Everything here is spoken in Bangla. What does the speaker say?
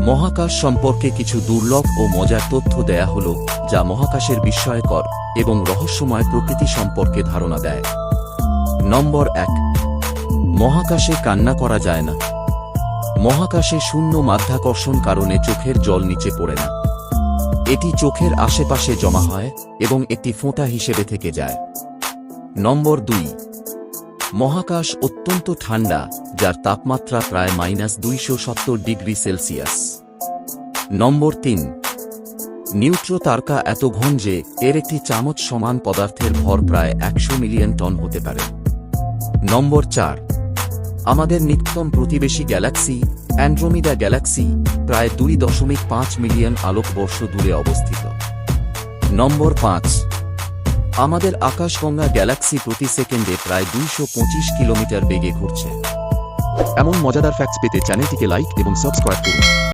মহাকাশ সম্পর্কে কিছু দুর্লভ ও মজার তথ্য দেয়া হল, যা মহাকাশের বিস্ময়কর এবং রহস্যময় প্রকৃতি সম্পর্কে ধারণা দেয়। নম্বর 1। মহাকাশে কান্না করা যায় না। মহাকাশে শূন্য মাধ্যাকর্ষণ কারণে চোখের জল নিচে পড়ে না। এটি চোখের আশেপাশে জমা হয় এবং একটি ফোঁটা হিসেবে থেকে যায়। নম্বর 2। মহাকাশ অত্যন্ত ঠান্ডা, যার তাপমাত্রা প্রায় -270 ডিগ্রি সেলসিয়াস। নম্বর 3। নিউট্রো তারকা এত ঘন যে এর একটি চামচ সমান পদার্থের ভর প্রায় 100 মিলিয়ন টন হতে পারে। নম্বর 4। আমাদের নিকটতম প্রতিবেশী গ্যালাক্সি অ্যান্ড্রোমিডা গ্যালাক্সি প্রায় 2.5 মিলিয়ন আলোকবর্ষ দূরে অবস্থিত। নম্বর 5। আমাদের আকাশগঙ্গা গ্যালাক্সি প্রতি সেকেন্ডে প্রায় 225 কিলোমিটার বেগে ঘুরছে। এমন মজাদার ফ্যাক্টস পেতে চ্যানেলটিকে লাইক এবং সাবস্ক্রাইব করুন।